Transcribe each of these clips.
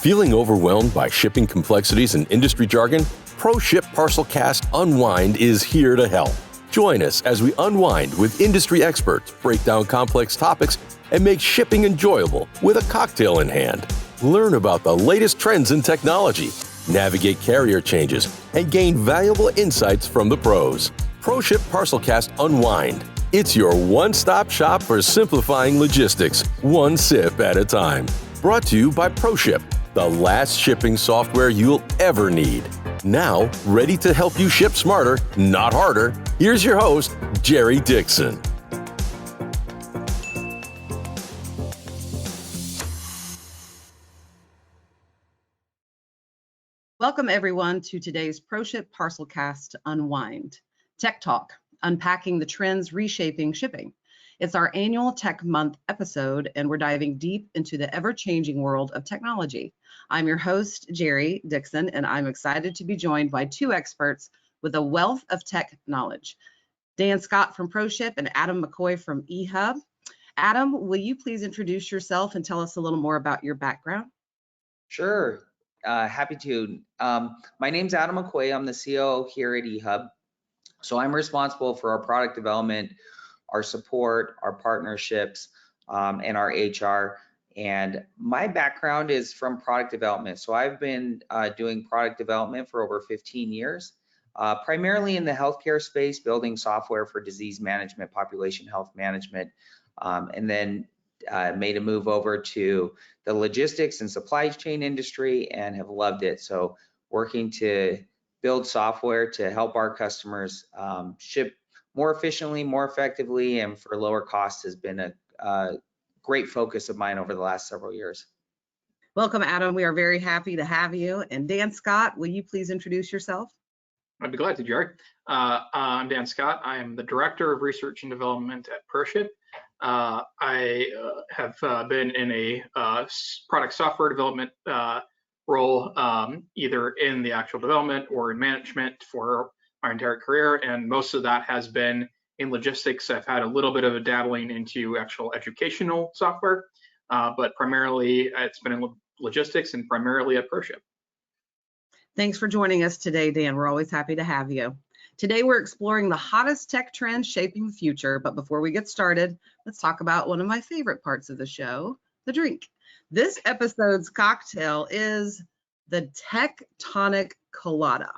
Feeling overwhelmed by shipping complexities and industry jargon? ProShip ParcelCast Unwined is here to help. Join us as we unwind with industry experts, break down complex topics, and make shipping enjoyable with a cocktail in hand. Learn about the latest trends in technology, navigate carrier changes, and gain valuable insights from the pros. ProShip ParcelCast Unwind. It's your one-stop shop for simplifying logistics, one sip at a time. Brought to you by ProShip, the last shipping software you'll ever need. Now, ready to help you ship smarter, not harder, here's your host, Jerry Dixon. Welcome, everyone, to today's ProShip ParcelCast Unwind. Tech Talk, unpacking the trends reshaping shipping. It's our annual Tech Month episode, and we're diving deep into the ever-changing world of technology. I'm your host, Jerry Dixon, and I'm excited to be joined by two experts with a wealth of tech knowledge. Dan Scott from ProShip and Adam McCoy from eHub. Adam, will you please introduce yourself and tell us a little more about your background? Sure, happy to. My name's Adam McCoy. I'm the COO here at eHub. So I'm responsible for our product development, our support, our partnerships, and our HR. And my background is from product development. So I've been doing product development for over 15 years, primarily in the healthcare space, building software for disease management, population health management, and then made a move over to the logistics and supply chain industry and have loved it. So working to build software to help our customers ship more efficiently, more effectively, and for lower costs has been a great focus of mine over the last several years. Welcome, Adam. We are very happy to have you. And Dan Scott, will you please introduce yourself? I'd be glad to, Jerry. I'm Dan Scott. I am the Director of Research and Development at ProShip. I have been in a product software development role, either in the actual development or in management for my entire career, and most of that has been in logistics. I've had a little bit of a dabbling into actual educational software, but primarily it's been in logistics and primarily at ProShip. Thanks for joining us today, Dan. We're always happy to have you. Today, we're exploring the hottest tech trends shaping the future. But before we get started, let's talk about one of my favorite parts of the show, the drink. This episode's cocktail is the Tectonic Colada.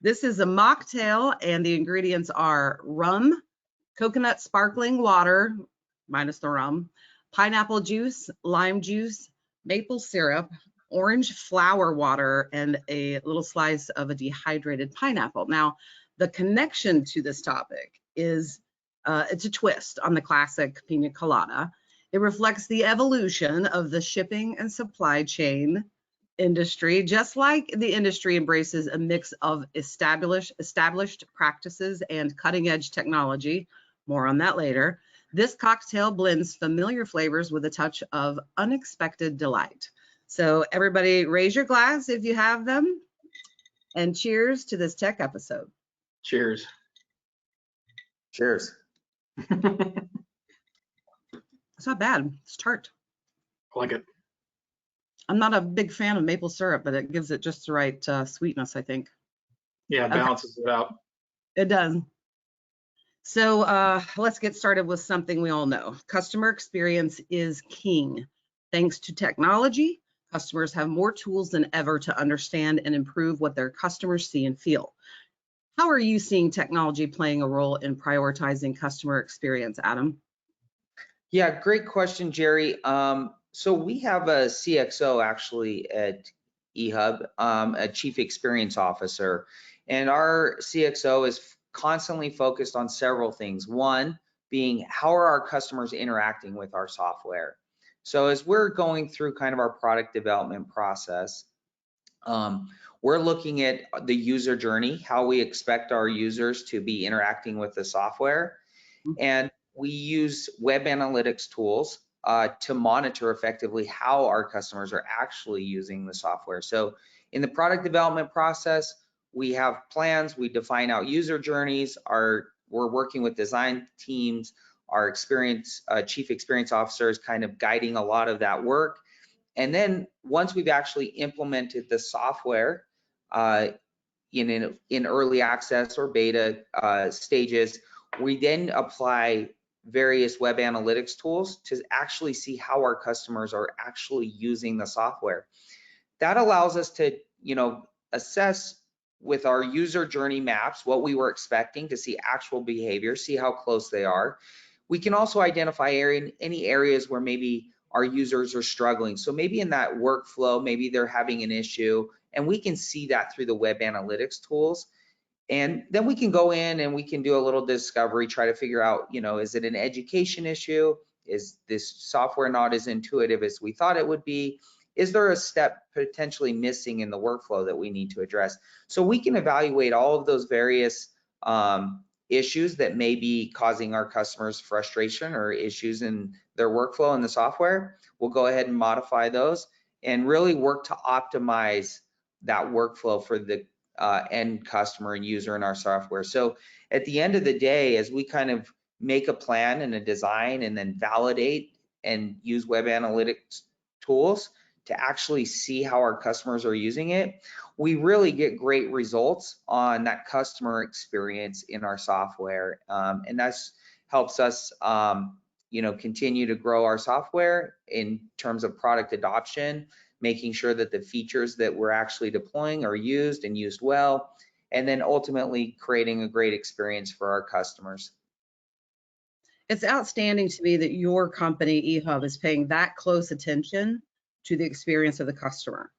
This is a mocktail, and the ingredients are rum, coconut sparkling water, minus the rum, pineapple juice, lime juice, maple syrup, orange flower water, and a little slice of a dehydrated pineapple. Now, the connection to this topic is it's a twist on the classic pina colada. It reflects the evolution of the shipping and supply chain industry, just like the industry embraces a mix of established practices and cutting-edge technology. More on that later. This cocktail blends familiar flavors with a touch of unexpected delight. So everybody raise your glass if you have them, and cheers to this tech episode. Cheers. Cheers. It's not bad. It's tart. I like it. I'm not a big fan of maple syrup, but it gives it just the right sweetness, I think. Yeah, balances it out. It does. So let's get started with something we all know. Customer experience is king. Thanks to technology, customers have more tools than ever to understand and improve what their customers see and feel. How are you seeing technology playing a role in prioritizing customer experience, Adam? Yeah, great question, Jerry. So we have a CXO actually at eHub, a Chief Experience Officer, and our CXO is constantly focused on several things. One being, how are our customers interacting with our software? So as we're going through kind of our product development process, we're looking at the user journey, how we expect our users to be interacting with the software. And we use web analytics tools to monitor effectively how our customers are actually using the software. So in the product development process, we have plans, we define out user journeys, we're working with design teams, our Chief Experience Officer is kind of guiding a lot of that work. And then once we've actually implemented the software in early access or beta stages, we then apply various web analytics tools to actually see how our customers are actually using the software. That allows us to, assess with our user journey maps what we were expecting to see actual behavior, see how close they are. We can also identify any areas where maybe our users are struggling. So maybe in that workflow, maybe they're having an issue, and we can see that through the web analytics tools. And then we can go in and we can do a little discovery, try to figure out, is it an education issue? Is this software not as intuitive as we thought it would be? Is there a step potentially missing in the workflow that we need to address? So we can evaluate all of those various issues that may be causing our customers frustration or issues in their workflow in the software. We'll go ahead and modify those and really work to optimize that workflow for the end customer and user in our software. So at the end of the day, as we kind of make a plan and a design and then validate and use web analytics tools to actually see how our customers are using it, we really get great results on that customer experience in our software. And that's helps us continue to grow our software in terms of product adoption, making sure that the features that we're actually deploying are used and used well, and then ultimately creating a great experience for our customers. It's outstanding to me that your company, eHub, is paying that close attention to the experience of the customer.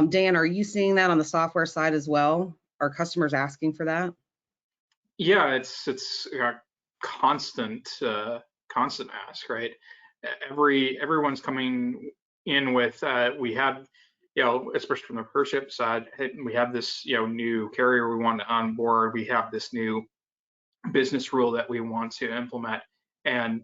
Dan, are you seeing that on the software side as well? Are customers asking for that? Yeah, it's a constant ask, right? Everyone's coming in with we have, especially from the ProShip side, we have this new carrier we want to onboard. We have this new business rule that we want to implement, and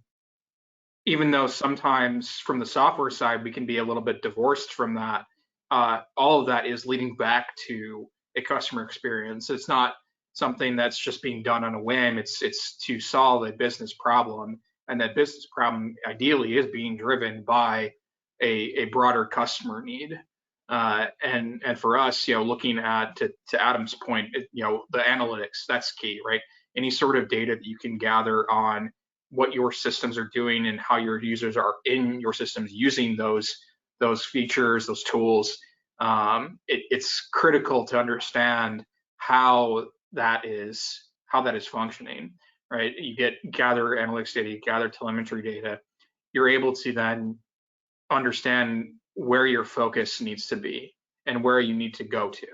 even though sometimes from the software side we can be a little bit divorced from that, all of that is leading back to a customer experience. It's not something that's just being done on a whim. It's to solve a business problem, and that business problem ideally is being driven by a broader customer need. And for us, looking at to Adam's point, the analytics, that's key, right? Any sort of data that you can gather on what your systems are doing and how your users are in your systems using those features, those tools, it's critical to understand how that is functioning, right? You gather analytics data, you gather telemetry data, you're able to then understand where your focus needs to be and where you need to go to.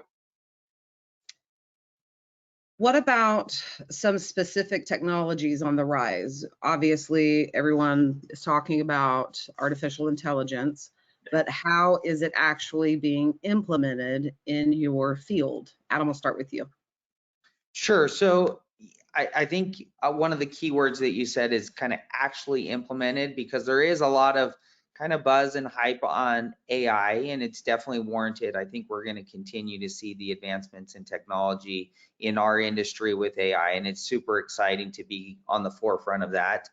What about some specific technologies on the rise? Obviously, everyone is talking about artificial intelligence, but how is it actually being implemented in your field? Adam, we'll start with you. Sure. So I think one of the key words that you said is kind of actually implemented, because there is a lot of kind of buzz and hype on AI, and it's definitely warranted. I think we're going to continue to see the advancements in technology in our industry with AI, and it's super exciting to be on the forefront of that.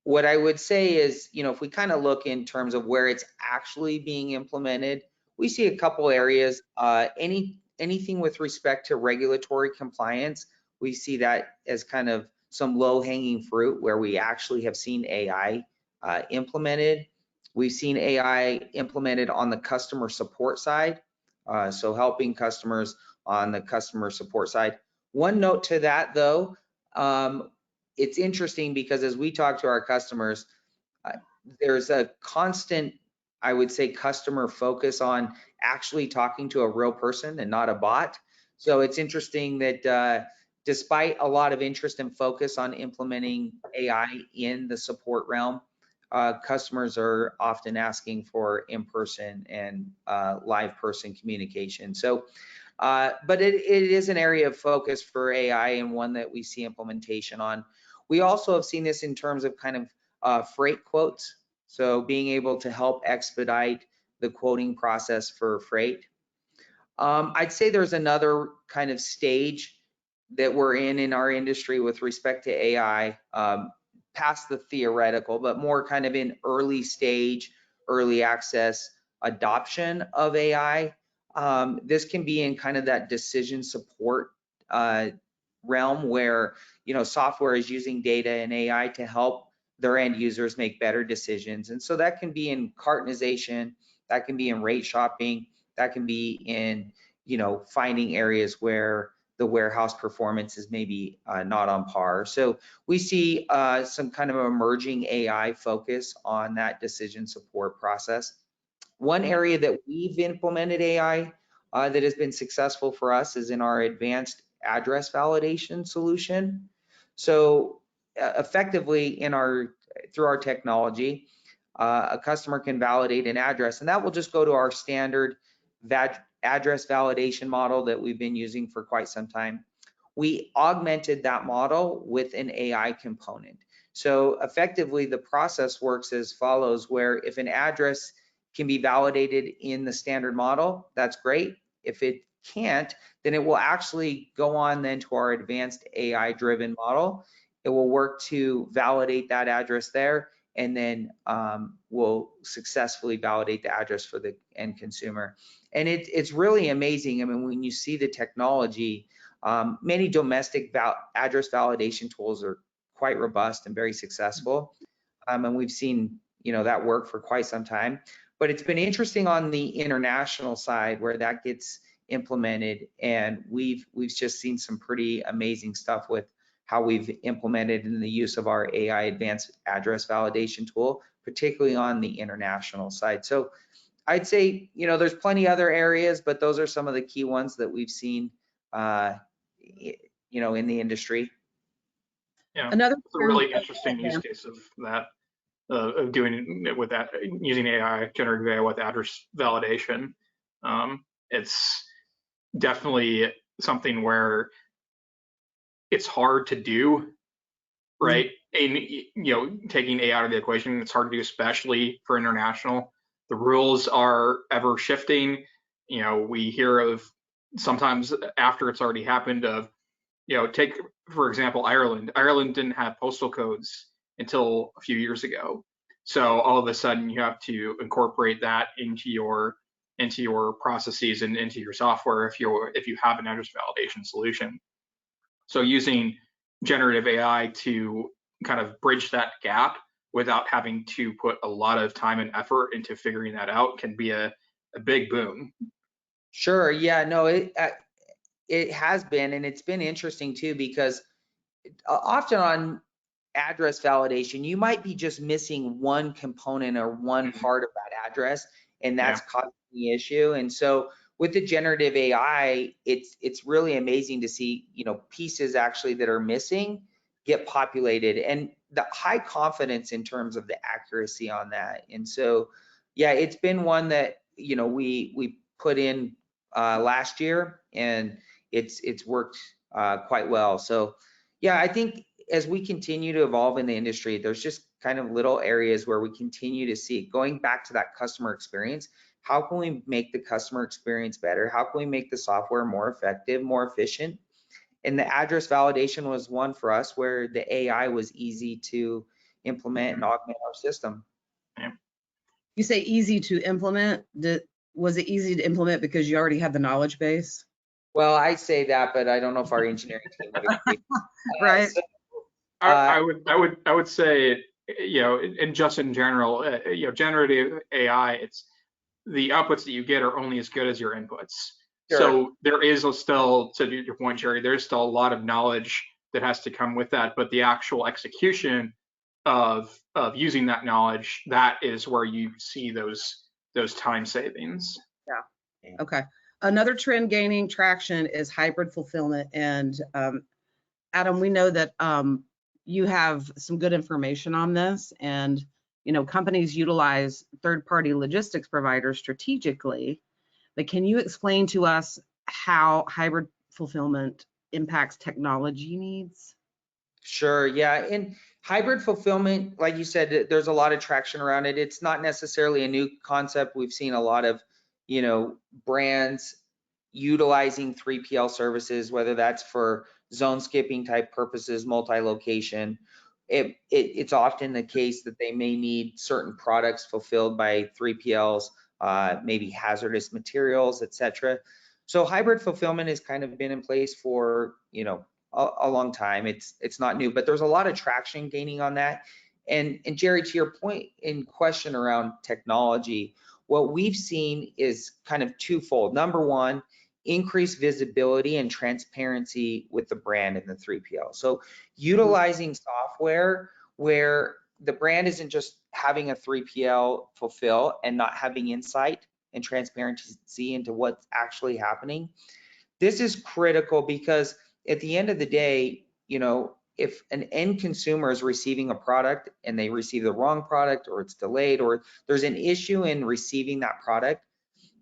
What I would say is, if we kind of look in terms of where it's actually being implemented, we see a couple areas. Anything with respect to regulatory compliance, we see that as kind of some low-hanging fruit where we actually have seen AI implemented. We've seen AI implemented on the customer support side, so helping customers on the customer support side. One note to that, though, it's interesting because as we talk to our customers, there's a constant, I would say, customer focus on actually talking to a real person and not a bot. So it's interesting that despite a lot of interest and focus on implementing AI in the support realm, customers are often asking for in-person and live person communication. So, but it is an area of focus for AI and one that we see implementation on. We also have seen this in terms of kind of freight quotes. So being able to help expedite the quoting process for freight. I'd say there's another kind of stage that we're in our industry with respect to AI, past the theoretical, but more kind of in early stage, early access adoption of AI. This can be in kind of that decision support realm where, you know, software is using data and AI to help their end users make better decisions. And so that can be in cartonization, that can be in rate shopping, that can be in, you know, finding areas where the warehouse performance is maybe not on par. So we see some kind of emerging AI focus on that decision support process. One area that we've implemented AI that has been successful for us is in our advanced address validation solution. So effectively through our technology, a customer can validate an address, and that will just go to our standard address validation model that we've been using for quite some time. We augmented that model with an AI component. So effectively, the process works as follows, where if an address can be validated in the standard model, that's great. If it can't, then it will actually go on then to our advanced AI-driven model. It will work to validate that address there, and then we'll successfully validate the address for the end consumer. And it's really amazing. I mean, when you see the technology, many domestic address validation tools are quite robust and very successful. And we've seen, you know, that work for quite some time. But it's been interesting on the international side where that gets implemented, and we've just seen some pretty amazing stuff with how we've implemented in the use of our AI advanced address validation tool, particularly on the international side. So I'd say, you know, there's plenty other areas, but those are some of the key ones that we've seen, you know, in the industry. Yeah, Another it's a really interesting use case of that, of doing it with that, using AI, generative AI with address validation. It's definitely something where it's hard to do, right? And, you know, taking AI out of the equation, it's hard to do, especially for international. The rules are ever shifting. You know, we hear of sometimes after it's already happened of, you know, take, for example, Ireland. Ireland didn't have postal codes until a few years ago. So all of a sudden you have to incorporate that into your processes and into your software if you have an address validation solution. So using generative AI to kind of bridge that gap without having to put a lot of time and effort into figuring that out can be a big boon. Sure. Yeah. No. It has been, and it's been interesting too, because often on address validation, you might be just missing one component or one part of that address, and that's causing the issue. And so with the generative AI, it's really amazing to see, you know, pieces actually that are missing get populated, and the high confidence in terms of the accuracy on that. And so, yeah, it's been one that, you know, we put in last year, and it's worked quite well. So yeah, I think as we continue to evolve in the industry, there's just kind of little areas where we continue to see, going back to that customer experience, how can we make the customer experience better? How can we make the software more effective, more efficient? And the address validation was one for us where the AI was easy to implement and augment our system. You say easy to implement. Was it easy to implement because you already had the knowledge base? Well, I say that, but I don't know if our engineering team would agree. Right. So, I would say, you know, and just in general, you know, generative AI, it's the outputs that you get are only as good as your inputs. Sure. So there is still, to your point, Jerry, there's still a lot of knowledge that has to come with that, but the actual execution of using that knowledge, that is where you see those time savings. Yeah. Okay. Another trend gaining traction is hybrid fulfillment. And Adam, we know that you have some good information on this, and you know, companies utilize third-party logistics providers strategically. But can you explain to us how hybrid fulfillment impacts technology needs? Sure. Yeah. And hybrid fulfillment, like you said, there's a lot of traction around it. It's not necessarily a new concept. We've seen a lot of, you know, brands utilizing 3PL services, whether that's for zone skipping type purposes, multi-location. It's often the case that they may need certain products fulfilled by 3PLs maybe hazardous materials, etc. So hybrid fulfillment has kind of been in place for, you know, a long time. It's not new, but there's a lot of traction gaining on that. And Jerry, to your point in question around technology, what we've seen is kind of twofold. Number one, increased visibility and transparency with the brand and the 3PL. So utilizing software where the brand isn't just having a 3PL fulfill and not having insight and transparency into what's actually happening. This is critical because at the end of the day, you know, if an end consumer is receiving a product and they receive the wrong product, or it's delayed, or there's an issue in receiving that product,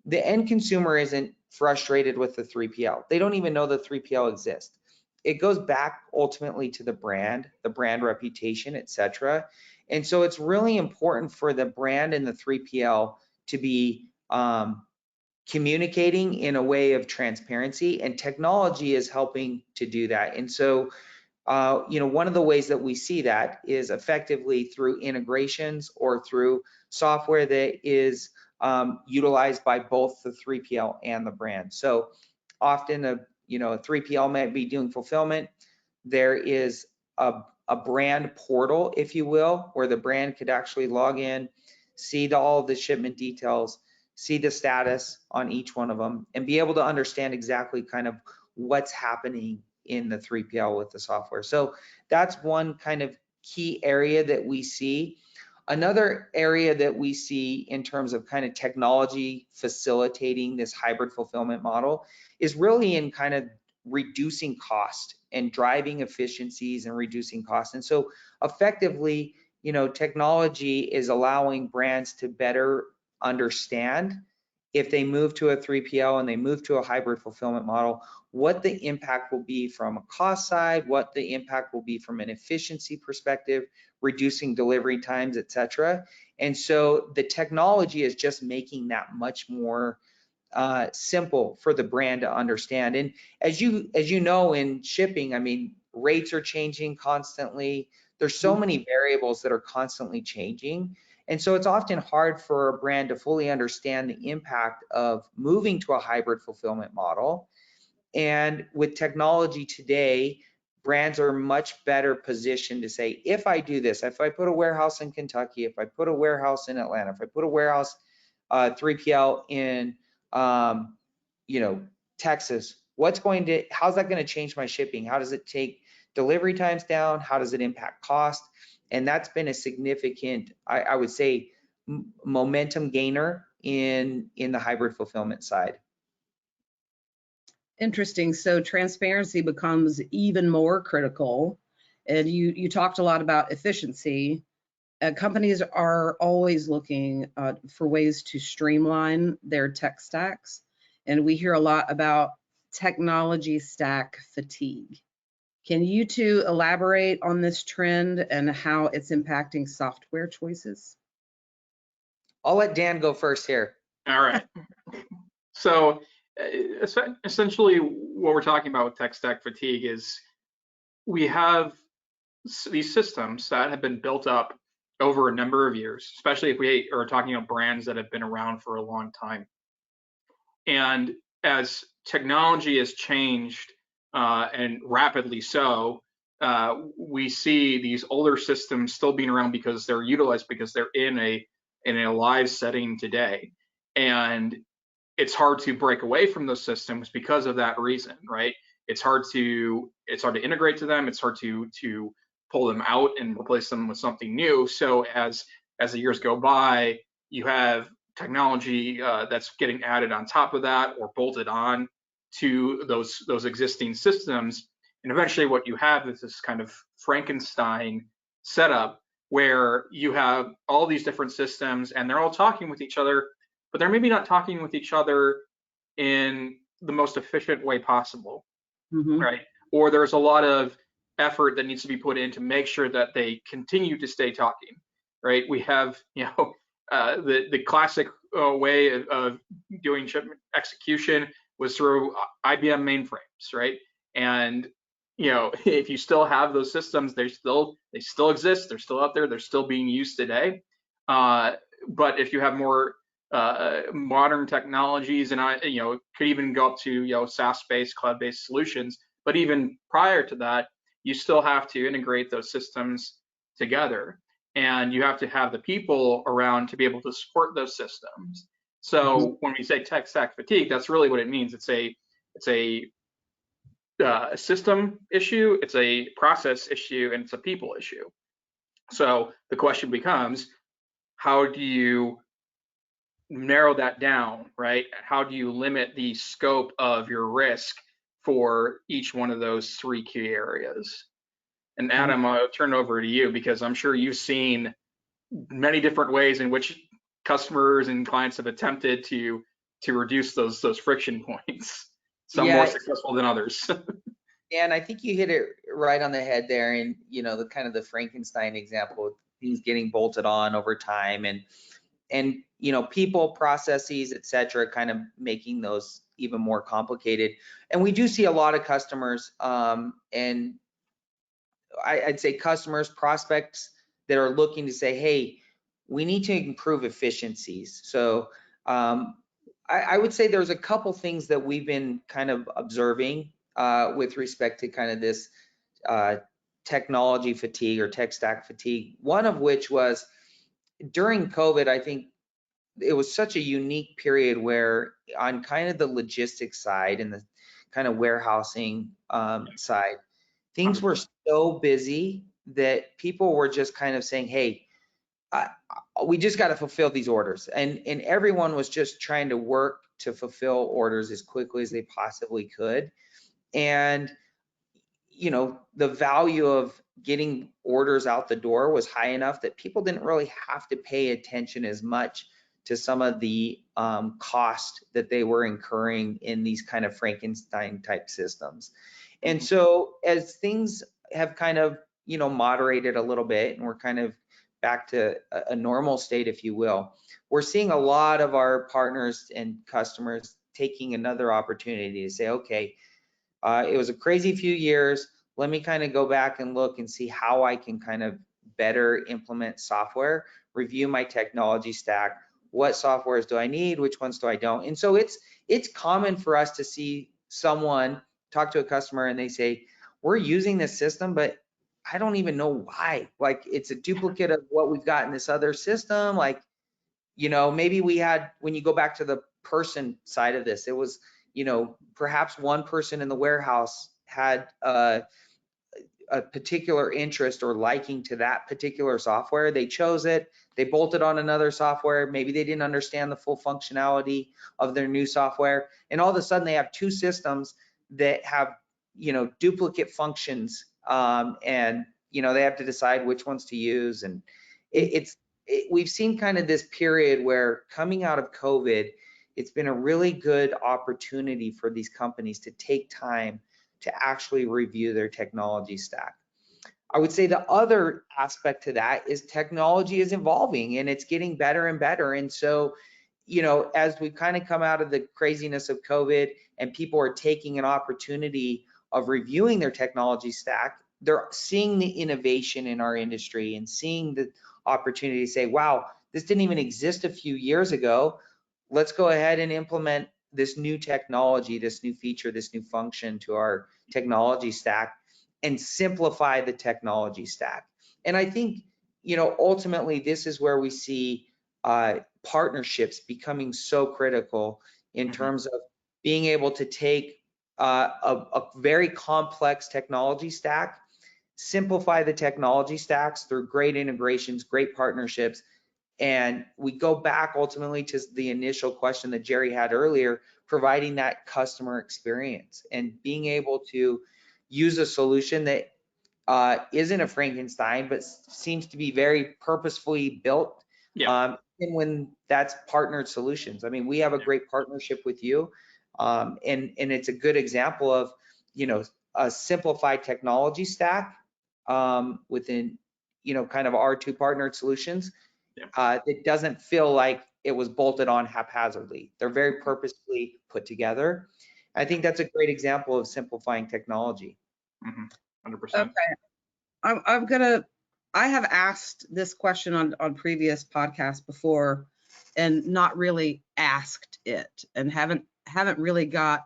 the end consumer isn't frustrated with the 3PL. They don't even know the 3PL exists. It goes back ultimately to the brand reputation, etc. And so it's really important for the brand and the 3PL to be communicating in a way of transparency, and technology is helping to do that. And so you know, one of the ways that we see that is effectively through integrations or through software that is utilized by both the 3PL and the brand. So often a 3PL might be doing fulfillment. There is a brand portal, if you will, where the brand could actually log in, see all the shipment details, see the status on each one of them, and be able to understand exactly kind of what's happening in the 3PL with the software. So that's one kind of key area that we see. Another area that we see in terms of kind of technology facilitating this hybrid fulfillment model is really in kind of reducing cost and driving efficiencies and reducing costs. And so effectively, you know, technology is allowing brands to better understand, if they move to a 3PL and they move to a hybrid fulfillment model, what the impact will be from a cost side, what the impact will be from an efficiency perspective, reducing delivery times, etc. And so the technology is just making that much more simple for the brand to understand. And as you know, in shipping, I mean, rates are changing constantly. There's so many variables that are constantly changing. And so it's often hard for a brand to fully understand the impact of moving to a hybrid fulfillment model. And with technology today, brands are much better positioned to say, if I do this, if I put a warehouse in Kentucky, if I put a warehouse in Atlanta, if I put a warehouse 3PL in you know, Texas, how's that going to change my shipping? How does it take delivery times down? How does it impact cost? And that's been a significant, I would say, momentum gainer in the hybrid fulfillment side. Interesting. So transparency becomes even more critical. And you talked a lot about efficiency. Companies are always looking for ways to streamline their tech stacks. And we hear a lot about technology stack fatigue. Can you two elaborate on this trend and how it's impacting software choices? I'll let Dan go first here. All right. So essentially what we're talking about with tech stack fatigue is we have these systems that have been built up over a number of years, especially if we are talking about brands that have been around for a long time. And as technology has changed, and rapidly so, we see these older systems still being around because they're utilized, because they're in a live setting today. And it's hard to break away from those systems because of that reason, right? It's hard to integrate to them. It's hard to pull them out and replace them with something new. So as the years go by, you have technology that's getting added on top of that or bolted on to those existing systems. And eventually what you have is this kind of Frankenstein setup where you have all these different systems and they're all talking with each other, but they're maybe not talking with each other in the most efficient way possible, right? Or there's a lot of effort that needs to be put in to make sure that they continue to stay talking, right? We have, the classic way of doing shipment execution was through IBM mainframes, right? And if you still have those systems, they still exist. They're still out there. They're still being used today. But if you have more modern technologies, and could even go up to SaaS-based, cloud-based solutions. But even prior to that, you still have to integrate those systems together, and you have to have the people around to be able to support those systems. So when we say tech stack fatigue, that's really what it means. It's a system issue, it's a process issue, and it's a people issue. So the question becomes, how do you narrow that down, right? How do you limit the scope of your risk for each one of those three key areas? And Adam, I'll turn it over to you, because I'm sure you've seen many different ways in which customers and clients have attempted to reduce those friction points. Some more successful than others. And I think you hit it right on the head there. And the kind of the Frankenstein example, things getting bolted on over time, and people, processes, et cetera, kind of making those even more complicated. And we do see a lot of customers, and I'd say customers, prospects that are looking to say, hey, we need to improve efficiencies. So I would say there's a couple things that we've been kind of observing with respect to kind of this technology fatigue or tech stack fatigue. One of which was during COVID. I think it was such a unique period where on kind of the logistics side and the kind of warehousing side, things were so busy that people were just kind of saying, hey, we just got to fulfill these orders. And everyone was just trying to work to fulfill orders as quickly as they possibly could. And, the value of getting orders out the door was high enough that people didn't really have to pay attention as much to some of the cost that they were incurring in these kind of Frankenstein type systems. And so as things have kind of, moderated a little bit, and we're kind of back to a normal state, if you will, we're seeing a lot of our partners and customers taking another opportunity to say, okay, it was a crazy few years. Let me kind of go back and look and see how I can kind of better implement software, review my technology stack. What softwares do I need? Which ones do I don't? And so it's common for us to see someone talk to a customer and they say, we're using this system, but I don't even know why. Like, it's a duplicate of what we've got in this other system. Like, maybe we had, when you go back to the person side of this, it was, perhaps one person in the warehouse had a particular interest or liking to that particular software. They chose it, they bolted on another software. Maybe they didn't understand the full functionality of their new software. And all of a sudden they have two systems that have, duplicate functions. And, they have to decide which ones to use. And we've seen kind of this period where, coming out of COVID, it's been a really good opportunity for these companies to take time to actually review their technology stack. I would say the other aspect to that is technology is evolving and it's getting better and better. And so, as we kind of come out of the craziness of COVID and people are taking an opportunity of reviewing their technology stack, they're seeing the innovation in our industry and seeing the opportunity to say, wow, this didn't even exist a few years ago. Let's go ahead and implement this new technology, this new feature, this new function to our technology stack and simplify the technology stack. And I think, ultimately this is where we see partnerships becoming so critical in terms of being able to take a very complex technology stack, simplify the technology stacks through great integrations, great partnerships. And we go back ultimately to the initial question that Jerry had earlier, providing that customer experience and being able to use a solution that isn't a Frankenstein, but seems to be very purposefully built. And when that's partnered solutions. I mean, we have a great partnership with you. And it's a good example of, a simplified technology stack within, kind of our two partnered solutions. It doesn't feel like it was bolted on haphazardly. They're very purposefully put together. I think that's a great example of simplifying technology. 100%. Okay, I have asked this question on previous podcasts before, and not really asked it, and haven't really got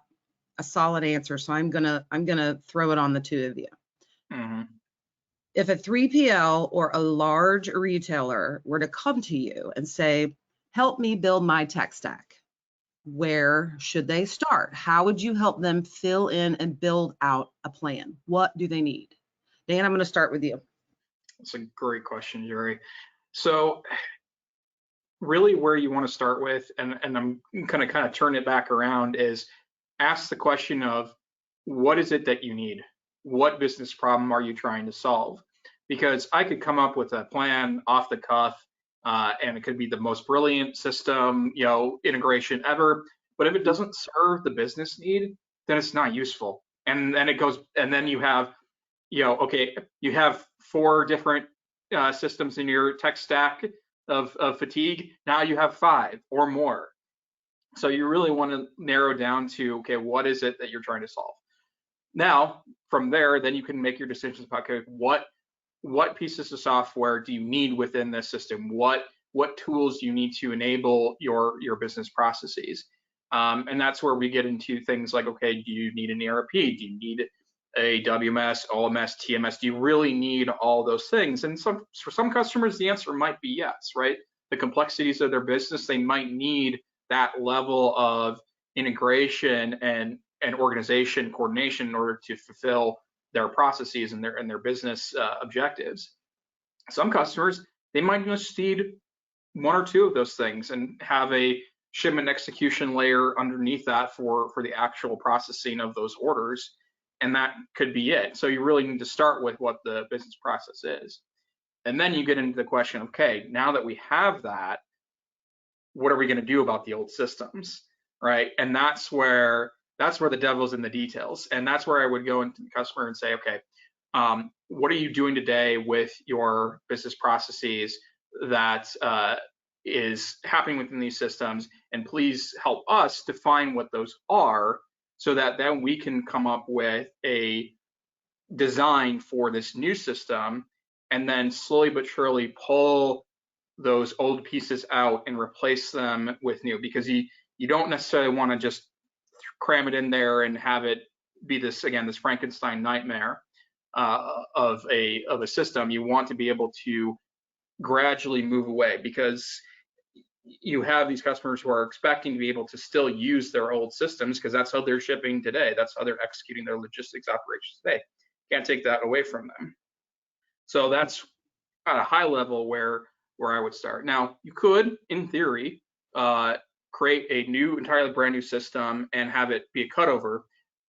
a solid answer. So I'm gonna throw it on the two of you. If a 3PL or a large retailer were to come to you and say, help me build my tech stack, where should they start? How would you help them fill in and build out a plan? What do they need? Dan, I'm going to start with you. That's a great question, Jerry. So really where you want to start with, and I'm going to kind of turn it back around, is ask the question of what is it that you need? What business problem are you trying to solve? Because I could come up with a plan off the cuff, and it could be the most brilliant system, integration ever. But if it doesn't serve the business need, then it's not useful. And then it goes, and then you have, okay, you have 4 different systems in your tech stack of fatigue. Now you have 5 or more. So you really want to narrow down to, okay, what is it that you're trying to solve? Now, from there, then you can make your decisions about, okay, what pieces of software do you need within this system? What tools do you need to enable your business processes? And that's where we get into things like, okay, do you need an ERP? Do you need a WMS, OMS, TMS? Do you really need all those things? And for some customers, the answer might be yes, right? The complexities of their business, they might need that level of integration and organization coordination in order to fulfill their processes and their business objectives. Some customers, they might just need 1 or 2 of those things and have a shipment execution layer underneath that for the actual processing of those orders, and that could be it. So you really need to start with what the business process is. And then you get into the question, okay, now that we have that, what are we going to do about the old systems, right? And that's where the devil's in the details. And that's where I would go into the customer and say, okay, what are you doing today with your business processes that is happening within these systems? And please help us define what those are so that then we can come up with a design for this new system and then slowly but surely pull those old pieces out and replace them with new, because you don't necessarily want to just cram it in there and have it be this Frankenstein nightmare of a system. You want to be able to gradually move away, because you have these customers who are expecting to be able to still use their old systems because that's how they're shipping today. That's how they're executing their logistics operations today. Can't take that away from them. So that's at a high level where I would start. Now, you could, in theory, create a entirely brand new system and have it be a cutover,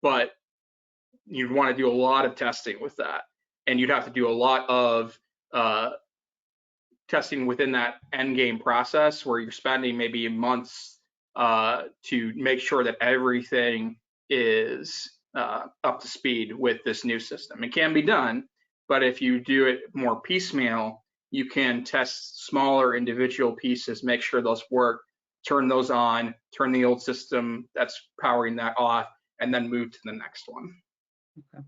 but you'd want to do a lot of testing with that. And you'd have to do a lot of testing within that end game process where you're spending maybe months to make sure that everything is up to speed with this new system. It can be done, but if you do it more piecemeal, you can test smaller individual pieces, make sure those work, turn those on, turn the old system that's powering that off, and then move to the next one. Okay.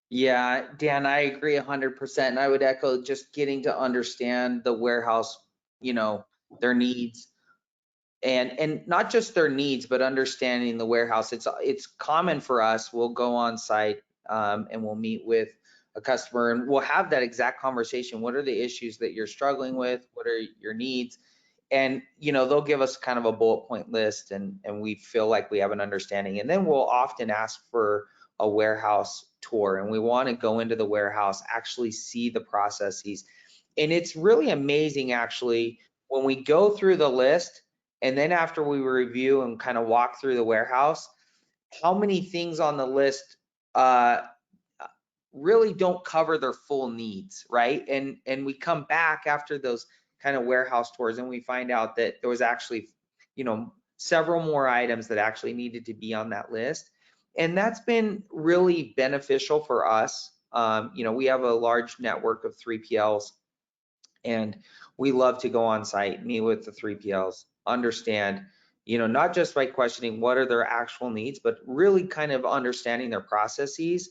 Yeah, Dan, I agree 100%. And I would echo just getting to understand the warehouse, their needs, and not just their needs, but understanding the warehouse. It's common for us. We'll go on site and we'll meet with a customer and we'll have that exact conversation. What are the issues that you're struggling with? What are your needs? And they'll give us kind of a bullet point list, and we feel like we have an understanding. And then we'll often ask for a warehouse tour, and we want to go into the warehouse, actually see the processes. And it's really amazing, actually, when we go through the list and then after we review and kind of walk through the warehouse, how many things on the list really don't cover their full needs, right? And we come back after those kind of warehouse tours and we find out that there was actually, several more items that actually needed to be on that list. And that's been really beneficial for us. We have a large network of 3PLs, and we love to go on site, meet with the 3PLs, understand, not just by questioning what are their actual needs, but really kind of understanding their processes.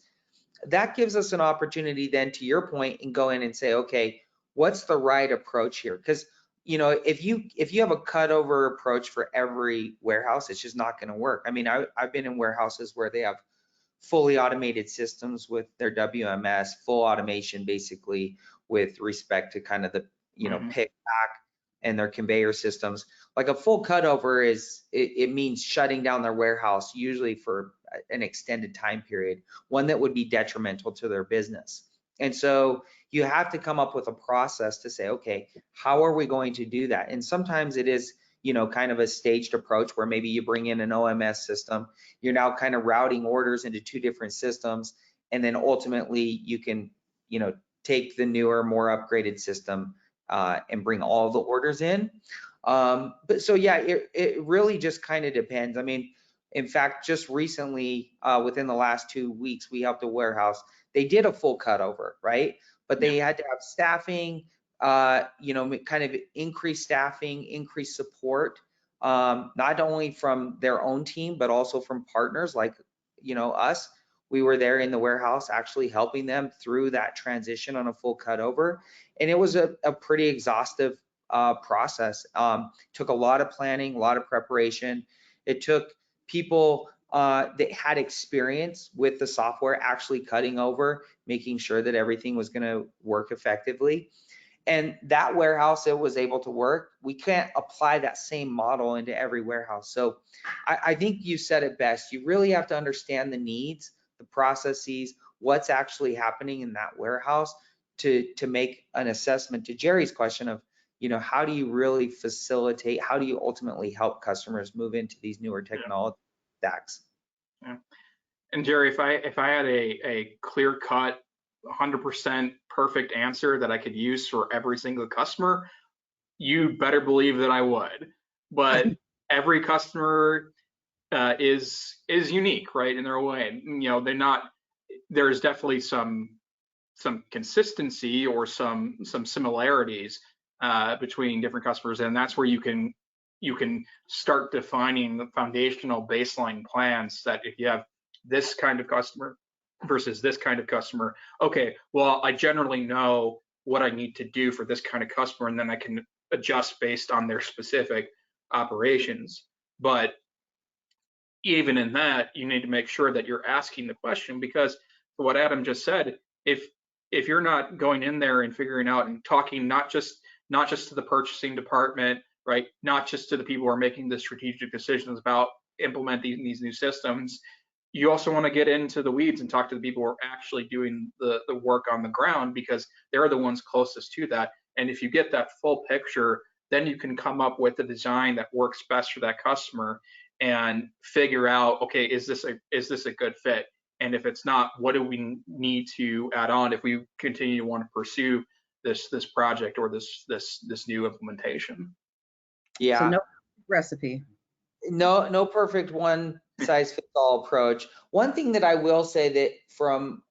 That gives us an opportunity then, to your point, and go in and say, okay, what's the right approach here? Because you know, if you have a cutover approach for every warehouse, it's just not going to work. I mean, I've been in warehouses where they have fully automated systems with their WMS, full automation basically with respect to kind of the, you know, pick, pack, and their conveyor systems. Like a full cutover is, it means shutting down their warehouse, usually for an extended time period, one that would be detrimental to their business. And so you have to come up with a process to say, okay, how are we going to do that? And sometimes it is, you know, kind of a staged approach where maybe you bring in an OMS system, you're now kind of routing orders into 2 different systems, and then ultimately you can, you know, take the newer, more upgraded system and bring all the orders in. But so yeah, it really just kind of depends. I mean, in fact, just recently, within the last 2 weeks, we helped a warehouse. They did a full cutover, right? But they had to have staffing, you know, kind of increased staffing, increased support, not only from their own team, but also from partners like, you know, us. We were there in the warehouse actually helping them through that transition on a full cutover. And it was a pretty exhaustive process. Took a lot of planning, a lot of preparation. It took people that had experience with the software actually cutting over, making sure that everything was going to work effectively. And that warehouse, it was able to work. We can't apply that same model into every warehouse. So I think you said it best. You really have to understand the needs, the processes, what's actually happening in that warehouse to make an assessment to Jerry's question of, you know, how do you really facilitate, how do you ultimately help customers move into these newer technology stacks? Yeah. And Jerry, if I had a clear cut 100% perfect answer that I could use for every single customer, you better believe that I would. But every customer is unique, right, in their way. You know, there's definitely some consistency or some similarities between different customers, and that's where you can start defining the foundational baseline plans that if you have this kind of customer versus this kind of customer, okay, well, I generally know what I need to do for this kind of customer, and then I can adjust based on their specific operations. But even in that, you need to make sure that you're asking the question, because what Adam just said, if you're not going in there and figuring out and talking not just to the purchasing department, right, not just to the people who are making the strategic decisions about implementing these new systems, you also want to get into the weeds and talk to the people who are actually doing the work on the ground, because they're the ones closest to that. And if you get that full picture, then you can come up with a design that works best for that customer and figure out, okay, is this a good fit? And if it's not, what do we need to add on if we continue to want to pursue this project or this new implementation? Yeah. So no recipe. No perfect one size fits all approach. One thing that I will say that from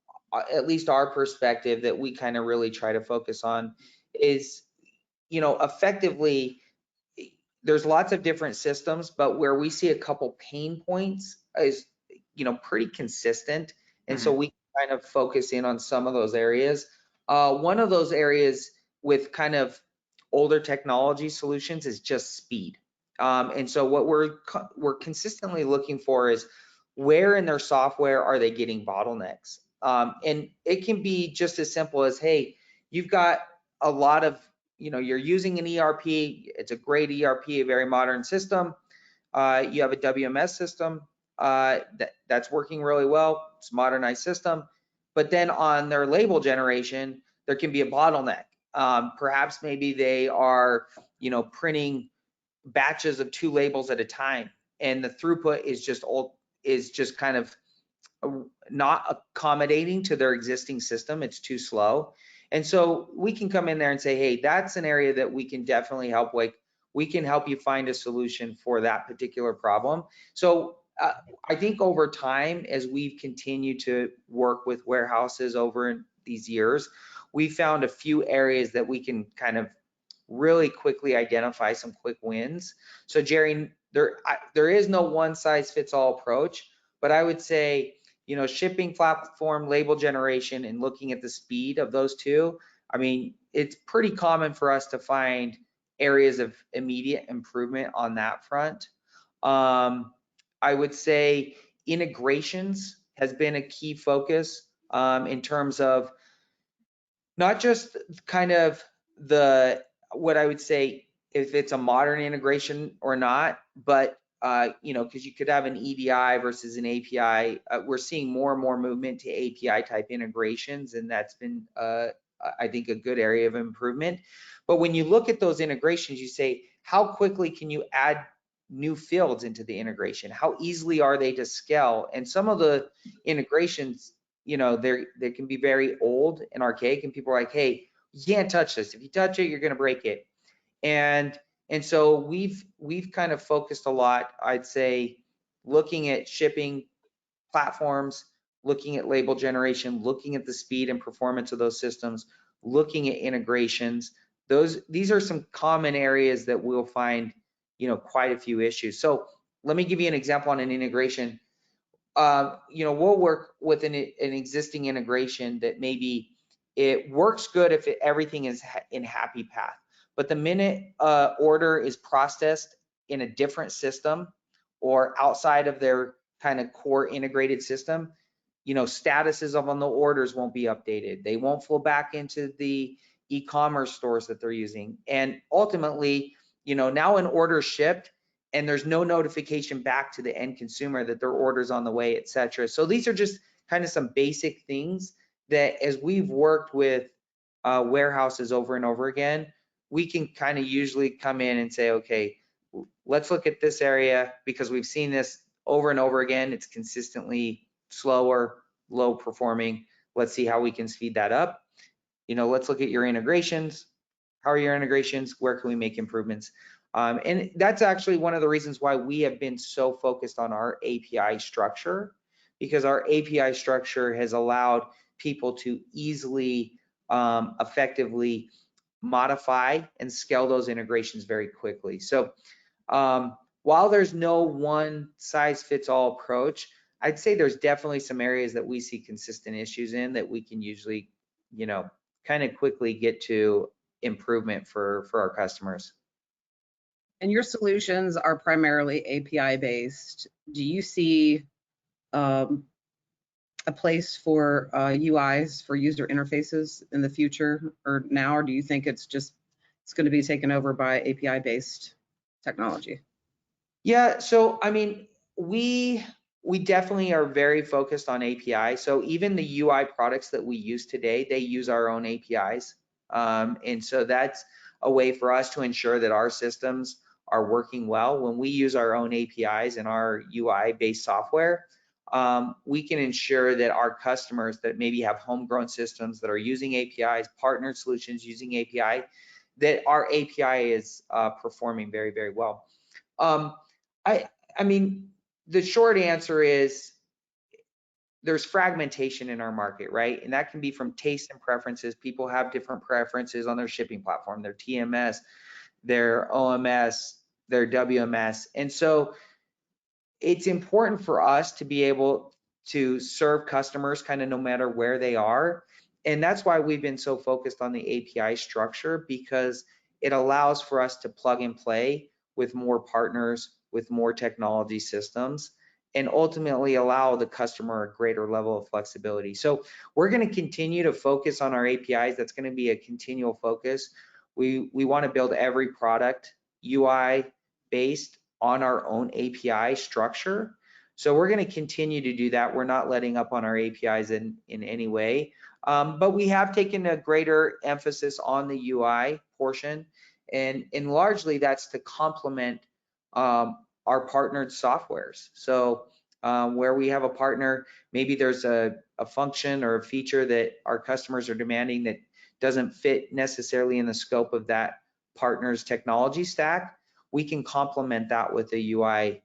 at least our perspective that we kind of really try to focus on is, you know, effectively there's lots of different systems, but where we see a couple pain points is, you know, pretty consistent. And so we kind of focus in on some of those areas. One of those areas with kind of older technology solutions is just speed. And so what we're consistently looking for is where in their software are they getting bottlenecks? And it can be just as simple as, hey, you've got a lot of, you know, you're using an ERP, it's a great ERP, a very modern system. You have a WMS system that's working really well, it's a modernized system. But then on their label generation, there can be a bottleneck. Perhaps maybe they are, you know, printing batches of 2 labels at a time, and the throughput is just kind of not accommodating to their existing system. It's too slow. And so we can come in there and say, hey, that's an area that we can definitely help with. We can help you find a solution for that particular problem. So I think over time, as we've continued to work with warehouses over these years, we found a few areas that we can kind of really quickly identify some quick wins. So Jerry, there is no one size fits all approach, but I would say, you know, shipping platform, label generation, and looking at the speed of those two, I mean, it's pretty common for us to find areas of immediate improvement on that front. I would say integrations has been a key focus in terms of not just kind of what I would say if it's a modern integration or not, but because you could have an EDI versus an API. We're seeing more and more movement to API type integrations, and that's been I think a good area of improvement. But when you look at those integrations, you say, how quickly can you add new fields into the integration? How easily are they to scale? And some of the integrations, they can be very old and archaic, and people are like, hey, you can't touch this. If you touch it, you're going to break it. And so we've kind of focused a lot, I'd say, looking at shipping platforms, looking at label generation, looking at the speed and performance of those systems, looking at integrations. These are some common areas that we'll find, quite a few issues. So let me give you an example on an integration. We'll work with an existing integration that maybe it works good if everything is in happy path. But the minute order is processed in a different system or outside of their kind of core integrated system, statuses on the orders won't be updated. They won't flow back into the e-commerce stores that they're using. And ultimately, now an order is shipped and there's no notification back to the end consumer that their order's on the way, et cetera. So these are just kind of some basic things that as we've worked with warehouses over and over again, we can kind of usually come in and say, okay, let's look at this area because we've seen this over and over again. It's consistently slower, low performing. Let's see how we can speed that up. Let's look at your integrations. How are your integrations? Where can we make improvements? And that's actually one of the reasons why we have been so focused on our API structure, because our API structure has allowed people to easily, effectively modify and scale those integrations very quickly. So while there's no one size fits all approach, I'd say there's definitely some areas that we see consistent issues in that we can usually, kind of quickly get to improvement for our customers. And your solutions are primarily API based. Do you see a place for UIs, for user interfaces in the future or now, or do you think it's going to be taken over by API based technology? Yeah, so I mean, we definitely are very focused on API. So even the UI products that we use today, they use our own APIs. And so that's a way for us to ensure that our systems are working well. When we use our own APIs and our UI-based software, we can ensure that our customers that maybe have homegrown systems that are using APIs, partnered solutions using API, that our API is performing very, very well. I mean, the short answer is there's fragmentation in our market, right? And that can be from taste and preferences. People have different preferences on their shipping platform, their TMS, their OMS, their WMS. And so it's important for us to be able to serve customers kind of no matter where they are. And that's why we've been so focused on the API structure, because it allows for us to plug and play with more partners, with more technology systems, and ultimately allow the customer a greater level of flexibility. So we're going to continue to focus on our APIs. That's going to be a continual focus. We want to build every product UI based on our own API structure. So we're going to continue to do that. We're not letting up on our APIs in any way, but we have taken a greater emphasis on the UI portion, and largely that's to complement our partnered softwares. So where we have a partner, maybe there's a function or a feature that our customers are demanding that doesn't fit necessarily in the scope of that partner's technology stack, we can complement that with a UI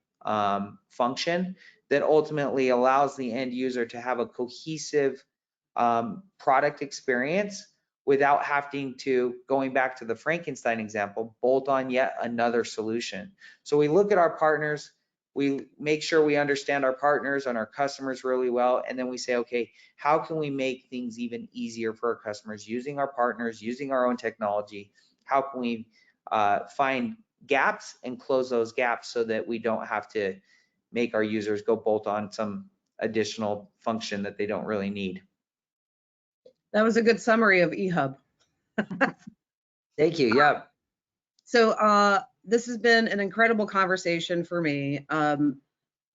function that ultimately allows the end user to have a cohesive product experience without having to, going back to the Frankenstein example, bolt on yet another solution. So we look at our partners, we make sure we understand our partners and our customers really well, and then we say, okay, how can we make things even easier for our customers using our partners, using our own technology? How can we find gaps and close those gaps so that we don't have to make our users go bolt on some additional function that they don't really need. That was a good summary of eHub. Thank you. Yeah. So this has been an incredible conversation for me.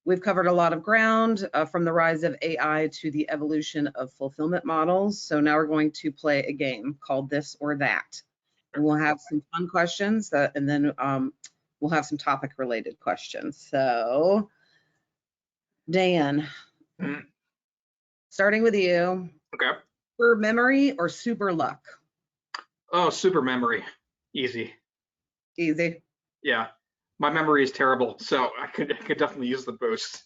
We've covered a lot of ground from the rise of AI to the evolution of fulfillment models. So now we're going to play a game called This or That. And we'll have some fun questions and then we'll have some topic related questions. So Dan, starting with you. Okay. Super memory or super luck? Oh, super memory. Easy. Easy. Yeah. My memory is terrible, so I could definitely use the boost.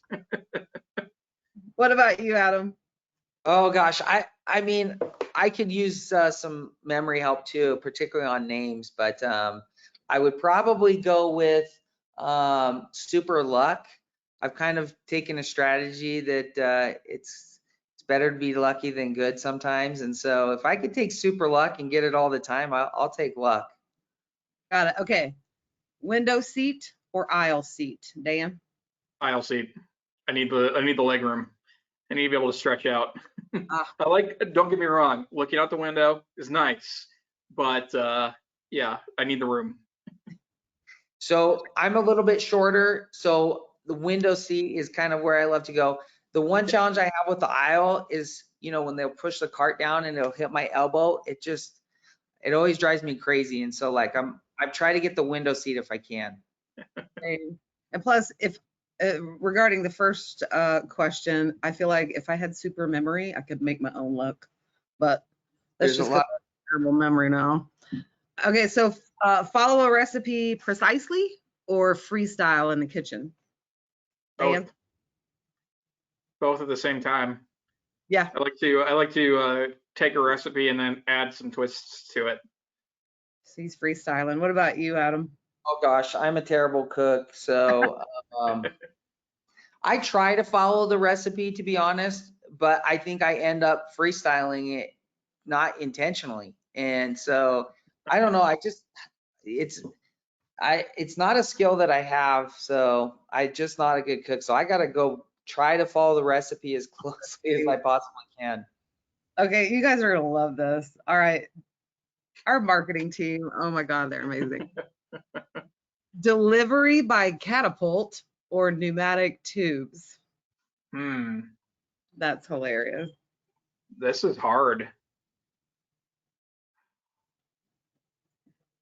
What about you, Adam? Oh gosh, I mean, I could use some memory help too, particularly on names, but I would probably go with super luck. I've kind of taken a strategy that it's better to be lucky than good sometimes, and so if I could take super luck and get it all the time, I'll take luck. Got it. Okay. Window seat or aisle seat, Dan? Aisle seat. I need the leg room. I need to be able to stretch out. Don't get me wrong, looking out the window is nice, but yeah, I need the room. So I'm a little bit shorter, so the window seat is kind of where I love to go. The one challenge I have with the aisle is, you know, when they'll push the cart down and it'll hit my elbow, it always drives me crazy. And so like I try to get the window seat if I can. And plus, if regarding the first question, I feel like if I had super memory, I could make my own luck, but that's just terrible memory now. Okay, so follow a recipe precisely or freestyle in the kitchen? Dan? Both at the same time. Yeah. I like to take a recipe and then add some twists to it. So he's freestyling. What about you, Adam? Oh gosh, I'm a terrible cook, so I try to follow the recipe, to be honest, but I think I end up freestyling it not intentionally. And so I don't know, it's not a skill that I have, so I'm just not a good cook. So I gotta go try to follow the recipe as closely as I possibly can. Okay, you guys are gonna love this. All right. Our marketing team, oh my God, they're amazing. Delivery by catapult or pneumatic tubes? That's hilarious. This is hard.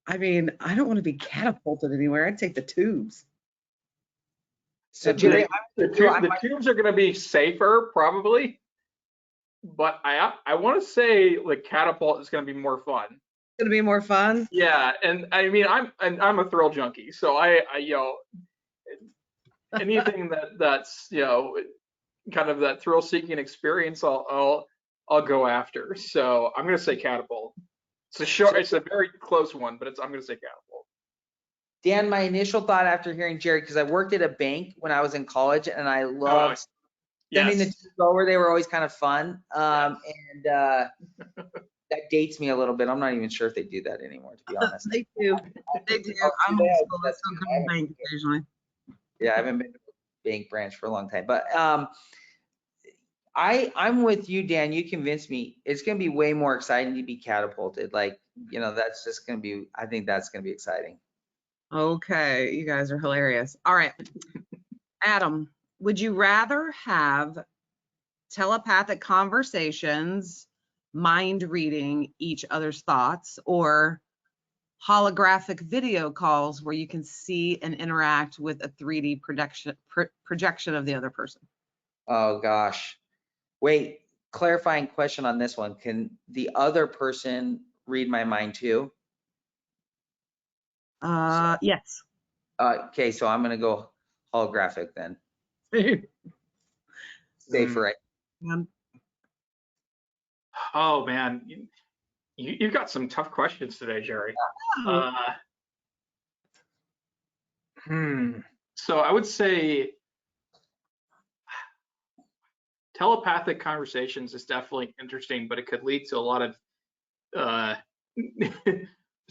I mean, I don't want to be catapulted anywhere. I'd take the tubes. So Jerry, the tubes are going to be safer probably, but I want to say the catapult is going to be more fun. It's going to be more fun. Yeah, and I mean I'm a thrill junkie, so I you know, anything that's you know kind of that thrill seeking experience I'll go after. So I'm going to say catapult. It's a very close one, but I'm going to say catapult. Dan, my initial thought after hearing Jerry, because I worked at a bank when I was in college, and I loved sending the tubes over. They were always kind of fun. And that dates me a little bit. I'm not even sure if they do that anymore, to be honest. They do. They do. I'm old school. I still go to the bank occasionally. Yeah, I haven't been to a bank branch for a long time. But I'm with you, Dan. You convinced me. It's going to be way more exciting to be catapulted. Like, you know, that's just going to be, I think that's going to be exciting. Okay, you guys are hilarious. All right. Adam, would you rather have telepathic conversations, mind reading each other's thoughts, or holographic video calls where you can see and interact with a 3D projection of the other person? Oh gosh. Wait, clarifying question on this one. Can the other person read my mind too? Yes. Okay, so I'm gonna go holographic then. Safer, right? Oh man, you've got some tough questions today, Jerry. So I would say telepathic conversations is definitely interesting, but it could lead to a lot of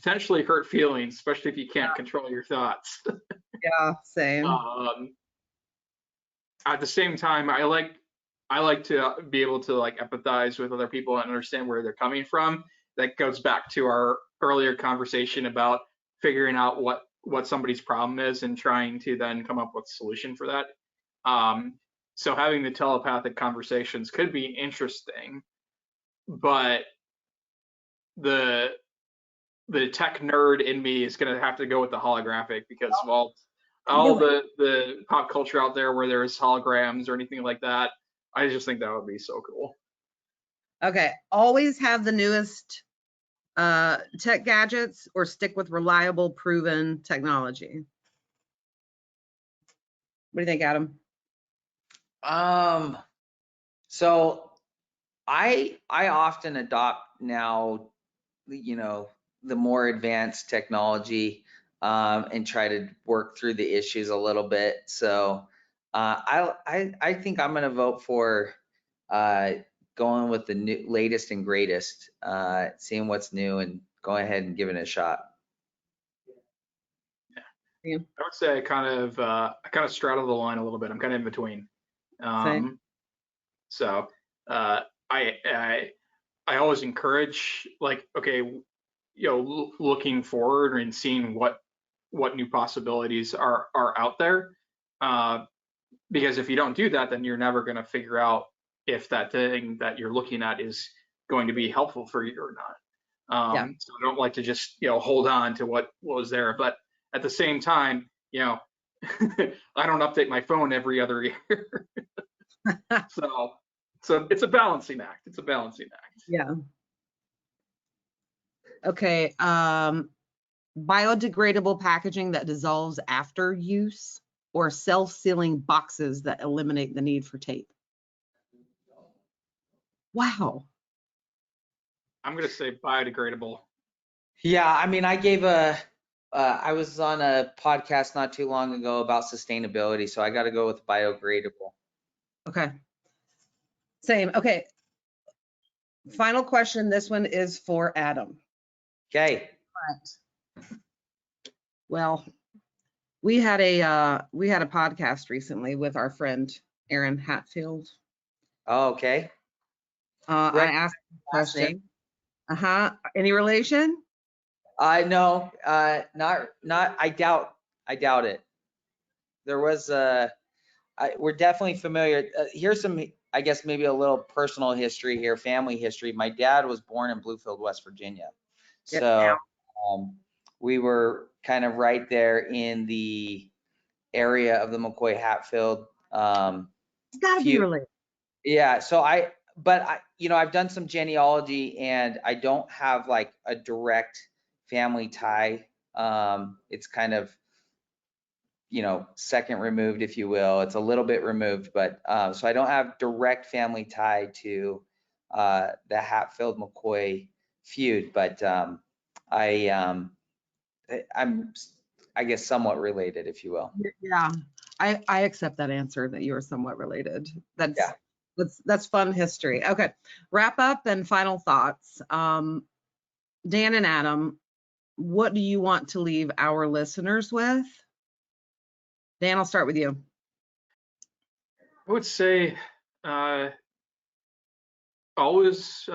potentially hurt feelings, especially if you can't control your thoughts. Yeah, same. At the same time, I like to be able to like empathize with other people and understand where they're coming from. That goes back to our earlier conversation about figuring out what somebody's problem is and trying to then come up with a solution for that. So having the telepathic conversations could be interesting, but the tech nerd in me is going to have to go with the holographic because of all the pop culture out there where there's holograms or anything like that. I just think that would be so cool. Okay, always have the newest tech gadgets or stick with reliable, proven technology. What do you think, Adam? So I often adopt now, the more advanced technology, and try to work through the issues a little bit. So I think I'm going to vote for going with the latest and greatest, seeing what's new and going ahead and giving it a shot. Yeah. I would say I kind of straddle the line a little bit. I'm kind of in between. So I always encourage, like, okay, looking forward and seeing what new possibilities are out there. Because if you don't do that, then you're never going to figure out if that thing that you're looking at is going to be helpful for you or not. So I don't like to just hold on to what was there, but at the same time, I don't update my phone every other year. So it's a balancing act. It's a balancing act. Yeah. Okay. Biodegradable packaging that dissolves after use, or self-sealing boxes that eliminate the need for tape. Wow. I'm going to say biodegradable. Yeah, I mean, I was on a podcast not too long ago about sustainability, so I got to go with biodegradable. Okay. Same. Okay. Final question. This one is for Adam. Okay. Well, we had a podcast recently with our friend Aaron Hatfield. Oh, okay. I asked a question. Any relation? No, not. I doubt it. There was we're definitely familiar. Here's some, I guess, maybe a little personal history here, family history. My dad was born in Bluefield, West Virginia. So we were kind of right there in the area of the McCoy Hatfield. It's gotta be related. Yeah. So I've done some genealogy and I don't have like a direct family tie. It's kind of, second removed, if you will. It's a little bit removed, but so I don't have direct family tie to the Hatfield McCoy feud, but I'm, I guess, somewhat related, if you will. Yeah, I accept that answer that you are somewhat related. That's fun history. Okay, wrap up and final thoughts. Dan and Adam, what do you want to leave our listeners with? Dan, I'll start with you. I would say always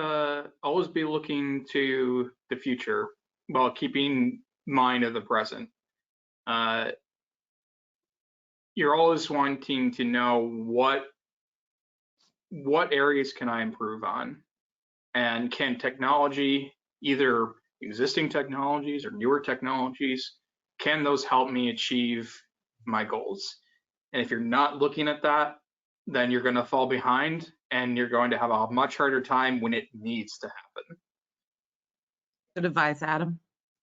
be looking to the future while keeping mind of the present. You're always wanting to know what areas can I improve on, and can technology, either existing technologies or newer technologies, can those help me achieve my goals? And if you're not looking at that, then you're going to fall behind and you're going to have a much harder time when it needs to happen. Good advice, Adam.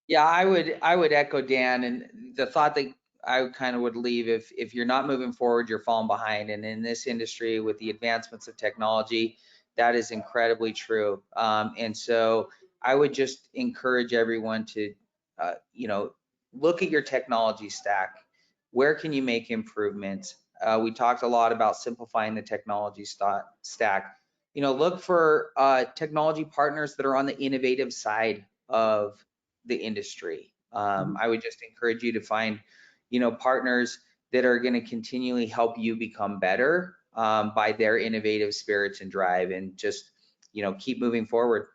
Yeah, I would echo Dan, and the thought that I kind of would leave, if you're not moving forward, you're falling behind. And in this industry, with the advancements of technology, that is incredibly true. And so I would just encourage everyone to, look at your technology stack. Where can you make improvements? We talked a lot about simplifying the technology stack. Look for technology partners that are on the innovative side of the industry. I would just encourage you to find, partners that are going to continually help you become better by their innovative spirits and drive, and just, keep moving forward.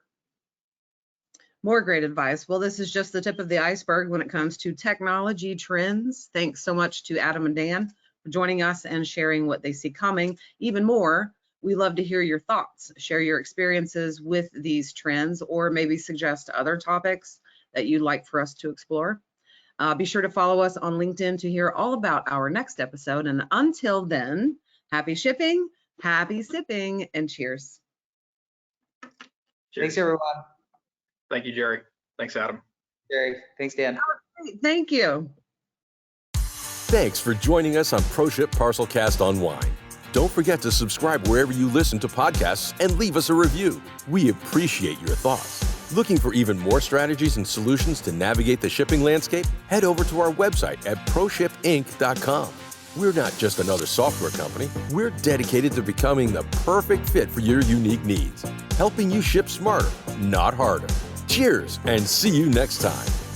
More great advice. Well, this is just the tip of the iceberg when it comes to technology trends. Thanks so much to Adam and Dan for joining us and sharing what they see coming. Even more, we love to hear your thoughts. Share your experiences with these trends, or maybe suggest other topics that you'd like for us to explore. Be sure to follow us on LinkedIn to hear all about our next episode. And until then, happy shipping, happy sipping, and cheers. Thanks, everyone. Thank you, Jerry. Thanks, Adam. Jerry, thanks, Dan. Thank you. Thanks for joining us on ProShip ParcelCast Unwined. Don't forget to subscribe wherever you listen to podcasts and leave us a review. We appreciate your thoughts. Looking for even more strategies and solutions to navigate the shipping landscape? Head over to our website at ProShipInc.com. We're not just another software company. We're dedicated to becoming the perfect fit for your unique needs, helping you ship smarter, not harder. Cheers, and see you next time.